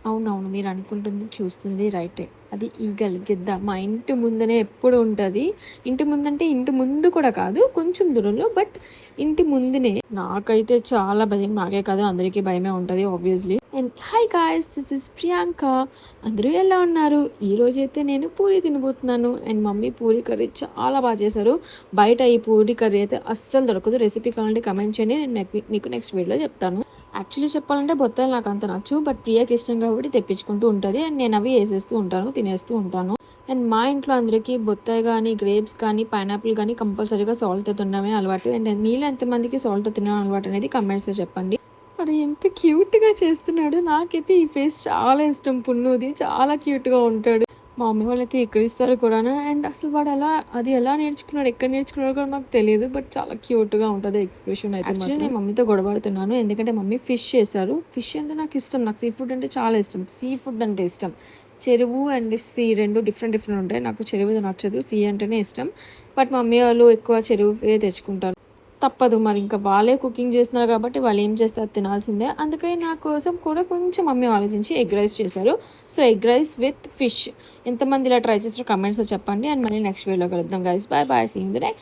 అవునవును. మీరనుకుంటుంది, చూస్తుంది రైటే. అది ఈగల్, గిద్ద మా ఇంటి ముందనే ఎప్పుడు ఉంటది. ఇంటి ముందంటే ఇంటి ముందు కూడా కాదు, కొంచెం దూరంలో. బట్ ఇంటి ముందునే. నాకైతే చాలా భయం. నాకే కాదు అందరికీ భయమే ఉంటది obviously. And hi guys! This is Priyanka. అందరూ ఎలా ఉన్నారు? ఈరోజైతే నేను పూరి తినబోతున్నాను. అండ్ మమ్మీ పూరి కర్రీ చాలా చేశారు. బయట ఈ పూరి కర్రీ అయితే అస్సలు దొరకదు. రెసిపీ కావాలంటే కమెంట్ చేయండి. నేను మీకు నెక్స్ట్ వీడియోలో చెప్తాను. యాక్చువల్లీ చెప్పాలంటే బొత్తాలు నాకు అంత నచ్చు. బట్ ప్రియాకి ఇష్టం కాబట్టి తెప్పించుకుంటూ ఉంటుంది. అండ్ నేను అవి వేసేస్తూ ఉంటాను, తినేస్తూ ఉంటాను. అండ్ మా ఇంట్లో అందరికీ బొత్తాయి కానీ, గ్రేప్స్ కానీ, పైనాపిల్ కానీ కంపల్సరీగా సాల్ట్‌తో తినడమే అలవాటు. అండ్ మీలో ఎంతమందికి సాల్ట్‌తో తినడం అలవాటు అనేది కమెంట్స్‌లో చెప్పండి. మరి ఎంత క్యూట్‌గా చేస్తున్నాడు. నాకైతే ఈ ఫేస్ చాలా ఇష్టం. పున్నూది చాలా క్యూట్‌గా ఉంటాడు. మా మమ్మీ వాళ్ళైతే ఎక్కిరిస్తారు కూడాను. అండ్ అసలు వాడు అది ఎలా నేర్చుకున్నాడు, ఎక్కడ నేర్చుకున్నాడో కూడా మాకు తెలీదు. బట్ చాలా క్యూట్‌గా ఉంటది ఎక్స్‌ప్రెషన్ అయితే యాక్చువల్లీ నేను మమ్మీతో గొడవపడుతున్నాను. ఎందుకంటే మమ్మీ ఫిష్ చేశారు. ఫిష్ అంటే నాకు ఇష్టం. నాకు సీ ఫుడ్ అంటే చాలా ఇష్టం. సీ ఫుడ్ అంటే ఇష్టం. చెరువు అండ్ సీ 2 డిఫరెంట్ డిఫరెంట్ ఉంటాయి. నాకు చెరువుది నచ్చదు. సీ అంటేనే ఇష్టం. బట్ మమ్మీ వాళ్ళు ఎక్కువ చెరువువే తెచ్చుకుంటారు. తప్పదు మరి, ఇంకా వాళ్ళే కుకింగ్ చేస్తున్నారు కాబట్టి వాళ్ళు ఏం చేస్తే అది తినాల్సిందే. అందుకని నా కోసం కూడా కొంచెం మమ్మీ ఆలోచించి ఎగ్ రైస్ చేశారు. So egg rice with fish. ఎంతమంది ఇలా ట్రై చేస్తారో కమెంట్స్‌లో చెప్పండి. అండ్ మళ్ళీ నెక్స్ట్ వీడియోలో కలుద్దాం guys. Bye bye. See you in the next video.